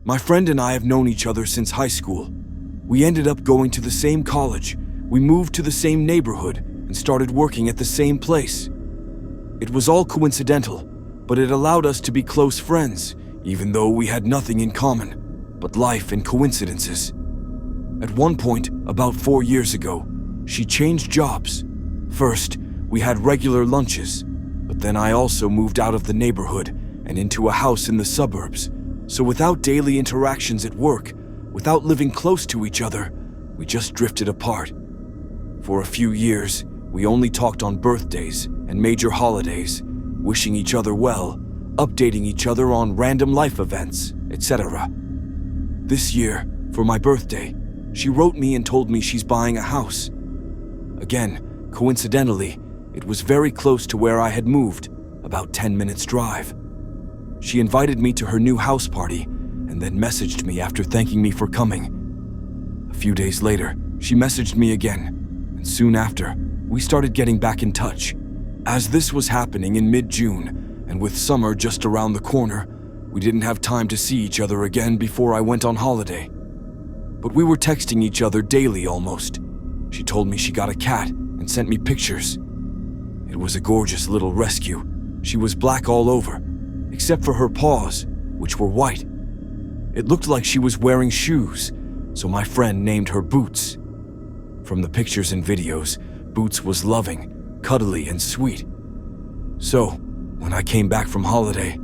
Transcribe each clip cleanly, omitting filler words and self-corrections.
My friend and I have known each other since high school. We ended up going to the same college, we moved to the same neighborhood, and started working at the same place. It was all coincidental, but it allowed us to be close friends, even though we had nothing in common but life and coincidences. At one point, about 4 years ago, she changed jobs. First, we had regular lunches, but then I also moved out of the neighborhood and into a house in the suburbs. So without daily interactions at work, without living close to each other, we just drifted apart. For a few years, we only talked on birthdays and major holidays, wishing each other well, updating each other on random life events, etc. This year, for my birthday, she wrote me and told me she's buying a house. Again, coincidentally, it was very close to where I had moved, about 10 minutes drive. She invited me to her new house party and then messaged me after thanking me for coming. A few days later, she messaged me again, and soon after, we started getting back in touch. As this was happening in mid-June, and with summer just around the corner, we didn't have time to see each other again before I went on holiday. But we were texting each other daily almost. She told me she got a cat and sent me pictures. It was a gorgeous little rescue. She was black all over, except for her paws, which were white. It looked like she was wearing shoes, so my friend named her Boots. From the pictures and videos, Boots was loving, cuddly, and sweet. So, when I came back from holiday,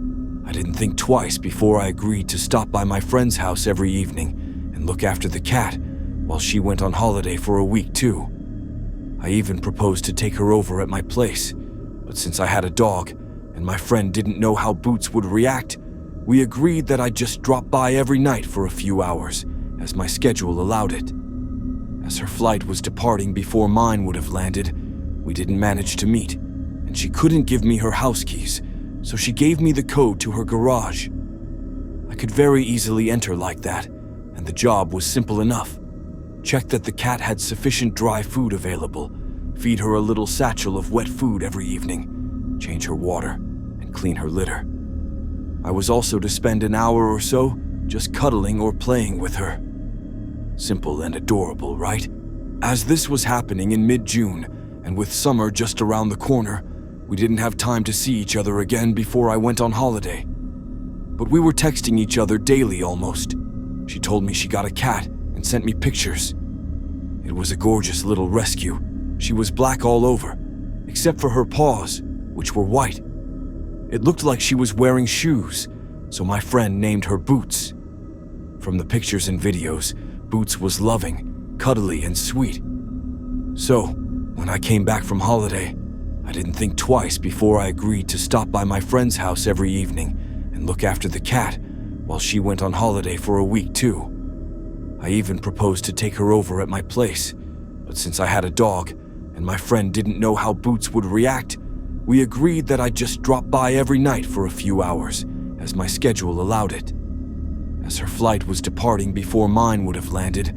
I didn't think twice before I agreed to stop by my friend's house every evening and look after the cat while she went on holiday for a week too. I even proposed to take her over at my place, but since I had a dog and my friend didn't know how Boots would react, we agreed that I'd just drop by every night for a few hours, as my schedule allowed it. As her flight was departing before mine would have landed, we didn't manage to meet, and she couldn't give me her house keys, so she gave me the code to her garage. I could very easily enter like that, and the job was simple enough. Check that the cat had sufficient dry food available, feed her a little satchel of wet food every evening, change her water, and clean her litter. I was also to spend an hour or so just cuddling or playing with her. Simple and adorable, right? As this was happening in mid-June, and with summer just around the corner, we didn't have time to see each other again before I went on holiday. But we were texting each other daily almost. She told me she got a cat and sent me pictures. It was a gorgeous little rescue. She was black all over, except for her paws, which were white. It looked like she was wearing shoes, so my friend named her Boots. From the pictures and videos, Boots was loving, cuddly, and sweet. So, when I came back from holiday, I didn't think twice before I agreed to stop by my friend's house every evening and look after the cat while she went on holiday for a week too. I even proposed to take her over at my place, but since I had a dog and my friend didn't know how Boots would react, we agreed that I'd just drop by every night for a few hours, as my schedule allowed it. As her flight was departing before mine would have landed,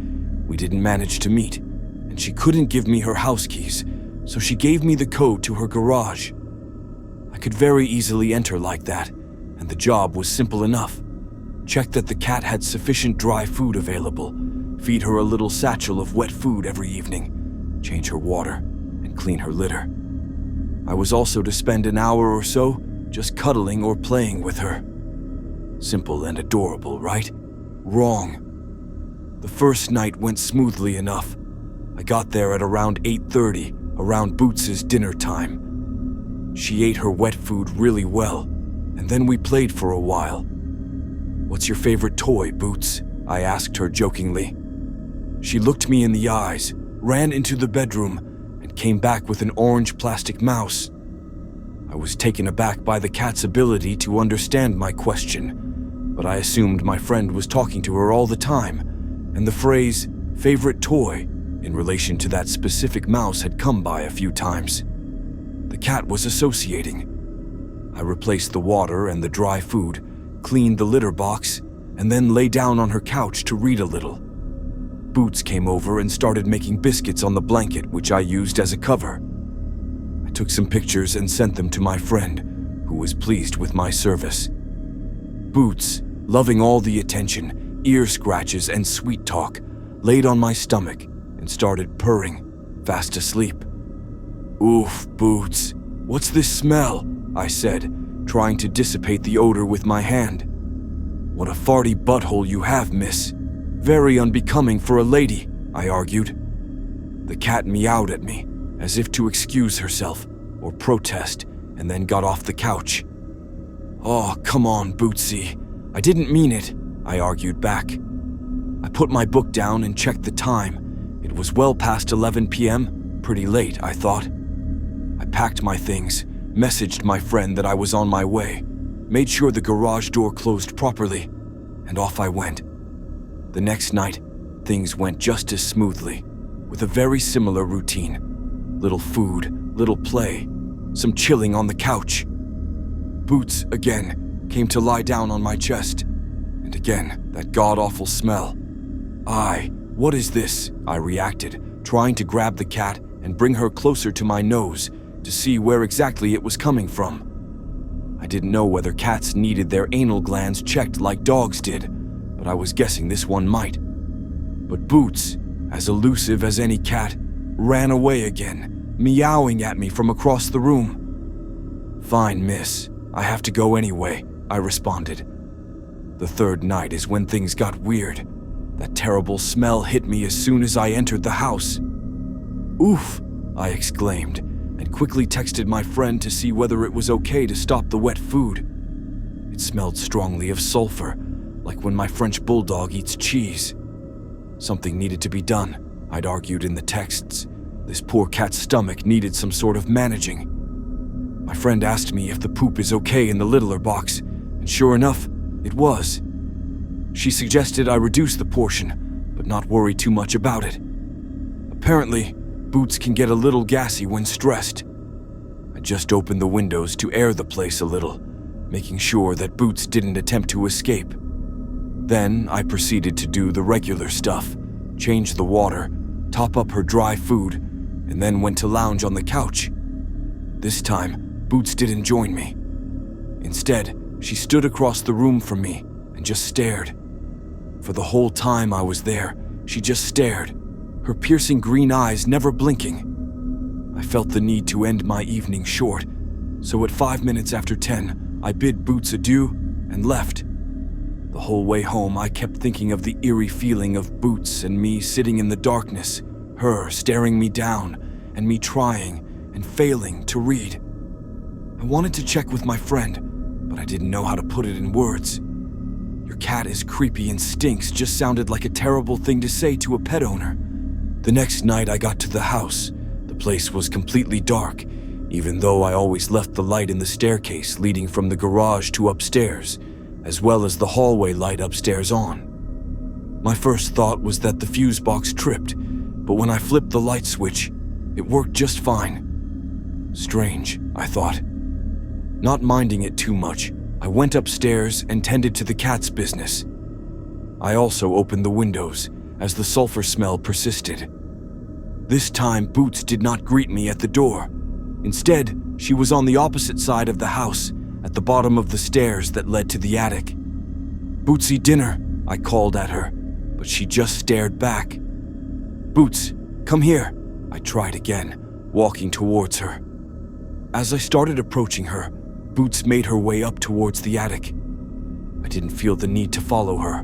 we didn't manage to meet, and she couldn't give me her house keys, so she gave me the code to her garage. I could very easily enter like that, and the job was simple enough. Check that the cat had sufficient dry food available, feed her a little satchel of wet food every evening, change her water, and clean her litter. I was also to spend an hour or so just cuddling or playing with her. Simple and adorable, right? Wrong. The first night went smoothly enough. I got there at around 8:30, around Boots's dinner time. She ate her wet food really well, and then we played for a while. "What's your favorite toy, Boots?" I asked her jokingly. She looked me in the eyes, ran into the bedroom, and came back with an orange plastic mouse. I was taken aback by the cat's ability to understand my question, but I assumed my friend was talking to her all the time, and the phrase, "favorite toy," in relation to that specific mouse had come by a few times. The cat was associating. I replaced the water and the dry food, cleaned the litter box, and then lay down on her couch to read a little. Boots came over and started making biscuits on the blanket, which I used as a cover. I took some pictures and sent them to my friend, who was pleased with my service. Boots, loving all the attention, ear scratches, and sweet talk, laid on my stomach and started purring, fast asleep. "Oof, Boots, what's this smell?" I said, trying to dissipate the odor with my hand. "What a farty butthole you have, miss. Very unbecoming for a lady," I argued. The cat meowed at me, as if to excuse herself or protest, and then got off the couch. "Oh, come on, Bootsy. I didn't mean it," I argued back. I put my book down and checked the time. It was well past 11 p.m., pretty late, I thought. I packed my things, messaged my friend that I was on my way, made sure the garage door closed properly, and off I went. The next night, things went just as smoothly, with a very similar routine. Little food, little play, some chilling on the couch. Boots, again, came to lie down on my chest, and again, that god-awful smell. What is this?" I reacted, trying to grab the cat and bring her closer to my nose to see where exactly it was coming from. I didn't know whether cats needed their anal glands checked like dogs did, but I was guessing this one might. But Boots, as elusive as any cat, ran away again, meowing at me from across the room. "Fine, miss. I have to go anyway," I responded. The third night is when things got weird. That terrible smell hit me as soon as I entered the house. "Oof," I exclaimed, and quickly texted my friend to see whether it was okay to stop the wet food. It smelled strongly of sulfur, like when my French bulldog eats cheese. Something needed to be done, I'd argued in the texts. This poor cat's stomach needed some sort of managing. My friend asked me if the poop is okay in the littler box, and sure enough, it was. She suggested I reduce the portion, but not worry too much about it. Apparently, Boots can get a little gassy when stressed. I just opened the windows to air the place a little, making sure that Boots didn't attempt to escape. Then I proceeded to do the regular stuff, change the water, top up her dry food, and then went to lounge on the couch. This time, Boots didn't join me. Instead, she stood across the room from me and just stared. For the whole time I was there, she just stared, her piercing green eyes never blinking. I felt the need to end my evening short, so at 5 minutes after 10, I bid Boots adieu and left. The whole way home, I kept thinking of the eerie feeling of Boots and me sitting in the darkness, her staring me down, and me trying and failing to read. I wanted to check with my friend, but I didn't know how to put it in words. "Your cat is creepy and stinks" just sounded like a terrible thing to say to a pet owner. The next night I got to the house, the place was completely dark, even though I always left the light in the staircase leading from the garage to upstairs, as well as the hallway light upstairs on. My first thought was that the fuse box tripped, but when I flipped the light switch, it worked just fine. Strange, I thought. Not minding it too much, I went upstairs and tended to the cat's business. I also opened the windows, as the sulfur smell persisted. This time, Boots did not greet me at the door. Instead, she was on the opposite side of the house, at the bottom of the stairs that led to the attic. "Bootsy, dinner," I called at her, but she just stared back. "Boots, come here," I tried again, walking towards her. As I started approaching her, Boots made her way up towards the attic. I didn't feel the need to follow her.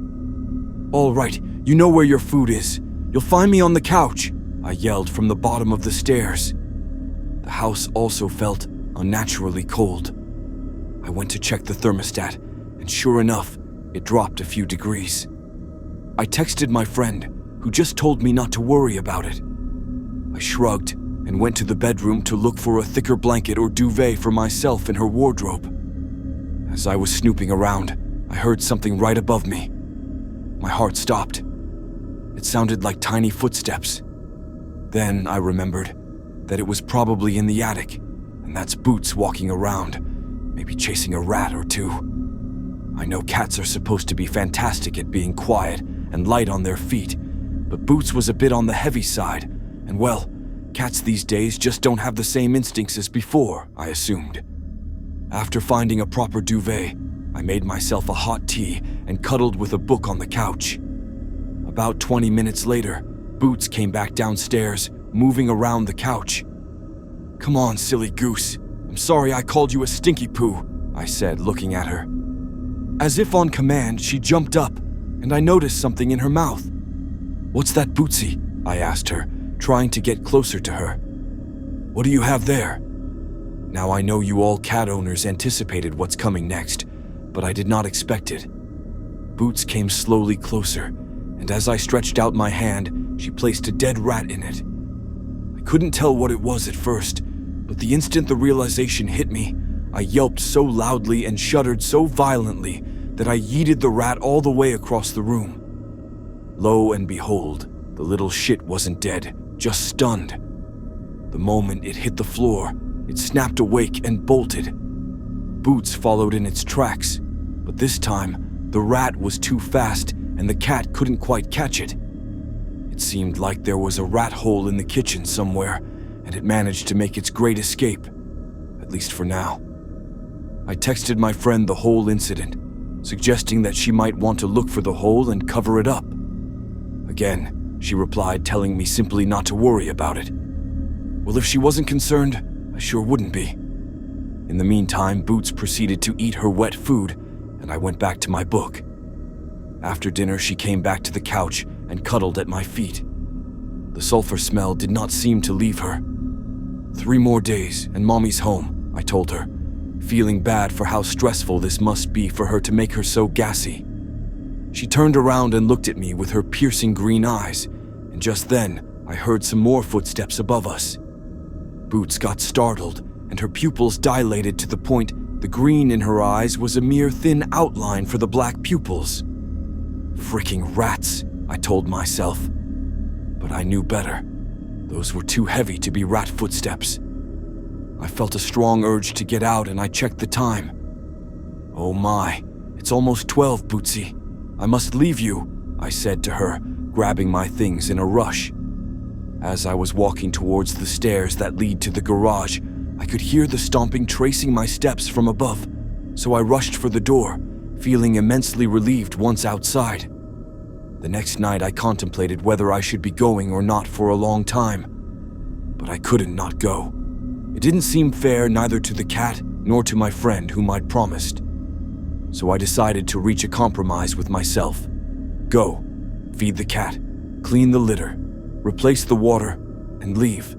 "All right, you know where your food is. You'll find me on the couch," I yelled from the bottom of the stairs. The house also felt unnaturally cold. I went to check the thermostat, and sure enough, it dropped a few degrees. I texted my friend, who just told me not to worry about it. I shrugged and went to the bedroom to look for a thicker blanket or duvet for myself in her wardrobe. As I was snooping around, I heard something right above me. My heart stopped. It sounded like tiny footsteps. Then I remembered that it was probably in the attic, and that's Boots walking around, maybe chasing a rat or two. I know cats are supposed to be fantastic at being quiet and light on their feet, but Boots was a bit on the heavy side, and well, cats these days just don't have the same instincts as before, I assumed. After finding a proper duvet, I made myself a hot tea and cuddled with a book on the couch. About 20 minutes later, Boots came back downstairs, moving around the couch. "Come on, silly goose. I'm sorry I called you a stinky poo," I said, looking at her. As if on command, she jumped up, and I noticed something in her mouth. "What's that, Bootsy?" I asked her, trying to get closer to her. "What do you have there?" Now I know you all cat owners anticipated what's coming next, but I did not expect it. Boots came slowly closer, and as I stretched out my hand, she placed a dead rat in it. I couldn't tell what it was at first, but the instant the realization hit me, I yelped so loudly and shuddered so violently that I yeeted the rat all the way across the room. Lo and behold, the little shit wasn't dead, just stunned. The moment it hit the floor, it snapped awake and bolted. Boots followed in its tracks, but this time, the rat was too fast and the cat couldn't quite catch it. It seemed like there was a rat hole in the kitchen somewhere, and it managed to make its great escape, at least for now. I texted my friend the whole incident, suggesting that she might want to look for the hole and cover it up. Again, she replied telling me simply not to worry about it. Well, if she wasn't concerned, I sure wouldn't be. In the meantime, Boots proceeded to eat her wet food, and I went back to my book. After dinner, she came back to the couch and cuddled at my feet. The sulfur smell did not seem to leave her. 3 more days, and Mommy's home, I told her, feeling bad for how stressful this must be for her to make her so gassy. She turned around and looked at me with her piercing green eyes, and just then, I heard some more footsteps above us. Boots got startled, and her pupils dilated to the point the green in her eyes was a mere thin outline for the black pupils. Fricking rats, I told myself. But I knew better. Those were too heavy to be rat footsteps. I felt a strong urge to get out and I checked the time. "Oh my, it's almost 12, Bootsy. I must leave you," I said to her, grabbing my things in a rush. As I was walking towards the stairs that lead to the garage, I could hear the stomping tracing my steps from above, so I rushed for the door, feeling immensely relieved once outside. The next night I contemplated whether I should be going or not for a long time, but I couldn't not go. It didn't seem fair neither to the cat nor to my friend whom I'd promised. So I decided to reach a compromise with myself. Go, feed the cat, clean the litter, replace the water, and leave.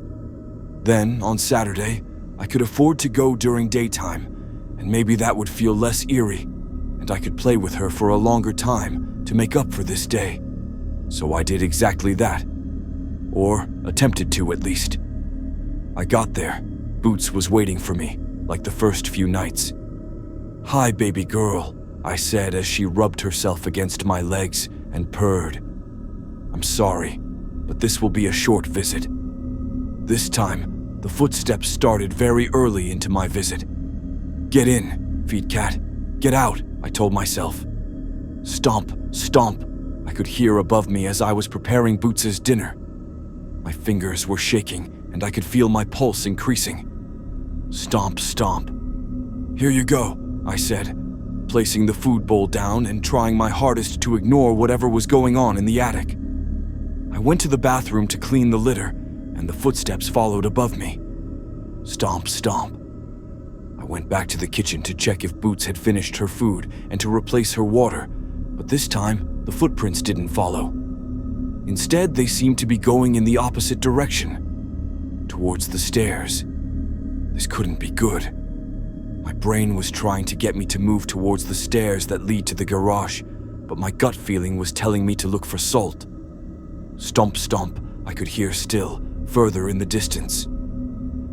Then, on Saturday, I could afford to go during daytime, and maybe that would feel less eerie, and I could play with her for a longer time to make up for this day. So I did exactly that. Or attempted to, at least. I got there. Boots was waiting for me, like the first few nights. "Hi, baby girl," I said as she rubbed herself against my legs and purred. "I'm sorry, but this will be a short visit." This time, the footsteps started very early into my visit. "Get in, feed cat. Get out," I told myself. Stomp, stomp, I could hear above me as I was preparing Boots's dinner. My fingers were shaking, and I could feel my pulse increasing. Stomp, stomp. "Here you go," I said, placing the food bowl down and trying my hardest to ignore whatever was going on in the attic. I went to the bathroom to clean the litter, and the footsteps followed above me. Stomp, stomp. I went back to the kitchen to check if Boots had finished her food and to replace her water, but this time, the footprints didn't follow. Instead, they seemed to be going in the opposite direction, towards the stairs. This couldn't be good. My brain was trying to get me to move towards the stairs that lead to the garage, but my gut feeling was telling me to look for Salt. Stomp, stomp, I could hear still, further in the distance.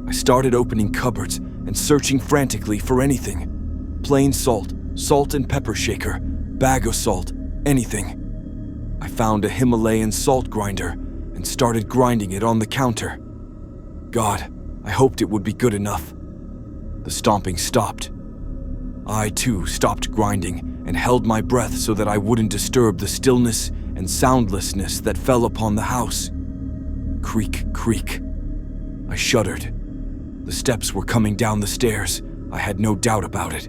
I started opening cupboards and searching frantically for anything. Plain salt, salt and pepper shaker, bag of salt, anything. I found a Himalayan salt grinder and started grinding it on the counter. God, I hoped it would be good enough. The stomping stopped. I, too, stopped grinding and held my breath so that I wouldn't disturb the stillness and soundlessness that fell upon the house. Creak, creak. I shuddered. The steps were coming down the stairs. I had no doubt about it.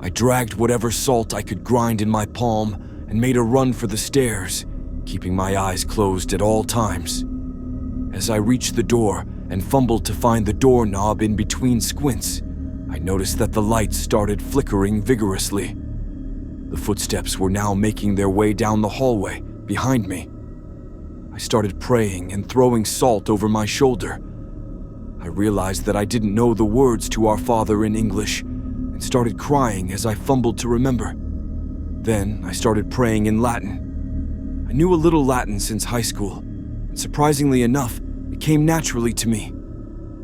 I dragged whatever salt I could grind in my palm and made a run for the stairs, keeping my eyes closed at all times. As I reached the door and fumbled to find the doorknob in between squints, I noticed that the lights started flickering vigorously. The footsteps were now making their way down the hallway behind me. I started praying and throwing salt over my shoulder. I realized that I didn't know the words to Our Father in English and started crying as I fumbled to remember. Then I started praying in Latin. I knew a little Latin since high school, and surprisingly enough, it came naturally to me.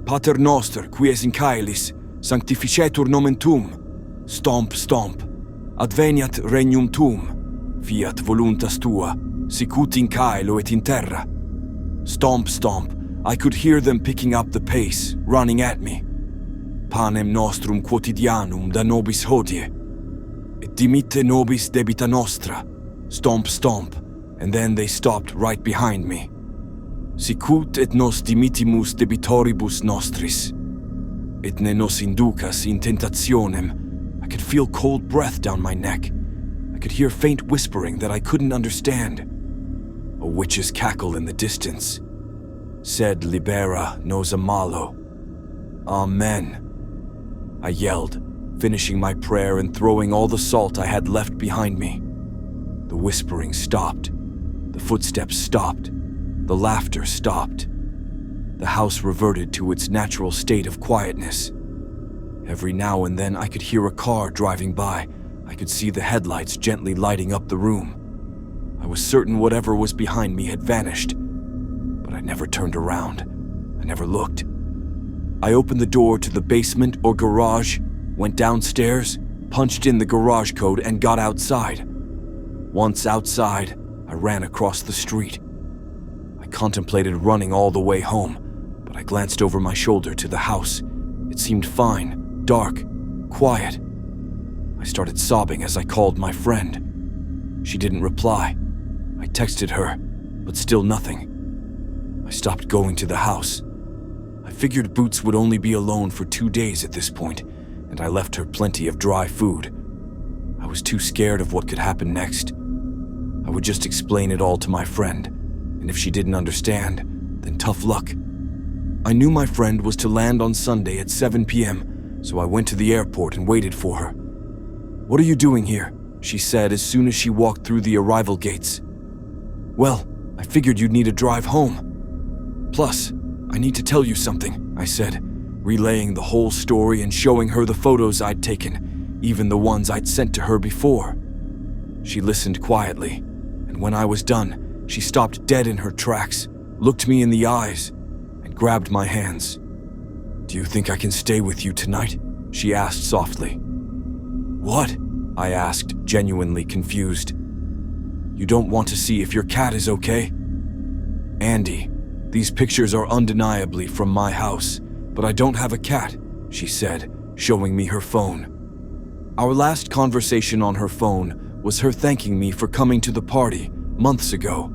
Pater noster, qui es in caelis, sanctificetur nomen tuum. Stomp, stomp. Adveniat regnum tuum. Fiat voluntas tua, sicut in caelo et in terra. Stomp, stomp. I could hear them picking up the pace, running at me. Panem nostrum quotidianum da nobis hodie. Et dimitte nobis debita nostra. Stomp, stomp. And then they stopped right behind me. Sicut et nos dimittimus debitoribus nostris. Et ne nos inducas in tentationem. I could feel cold breath down my neck. I could hear faint whispering that I couldn't understand. A witch's cackle in the distance. Sed libera nos a malo. Amen. I yelled, finishing my prayer and throwing all the salt I had left behind me. The whispering stopped. The footsteps stopped. The laughter stopped. The house reverted to its natural state of quietness. Every now and then I could hear a car driving by. I could see the headlights gently lighting up the room. I was certain whatever was behind me had vanished, but I never turned around. I never looked. I opened the door to the basement or garage, went downstairs, punched in the garage code, and got outside. Once outside, I ran across the street. I contemplated running all the way home, but I glanced over my shoulder to the house. It seemed fine, dark, quiet. I started sobbing as I called my friend. She didn't reply. I texted her, but still nothing. I stopped going to the house. I figured Boots would only be alone for 2 days at this point, and I left her plenty of dry food. I was too scared of what could happen next. I would just explain it all to my friend, and if she didn't understand, then tough luck. I knew my friend was to land on Sunday at 7 p.m., so I went to the airport and waited for her. "What are you doing here?" she said as soon as she walked through the arrival gates. "Well, I figured you'd need a drive home. Plus, I need to tell you something," I said, relaying the whole story and showing her the photos I'd taken, even the ones I'd sent to her before. She listened quietly, and when I was done, she stopped dead in her tracks, looked me in the eyes, and grabbed my hands. "Do you think I can stay with you tonight?" she asked softly. "What?" I asked, genuinely confused. "You don't want to see if your cat is okay?" "Andy, these pictures are undeniably from my house, but I don't have a cat," she said, showing me her phone. Our last conversation on her phone was her thanking me for coming to the party months ago.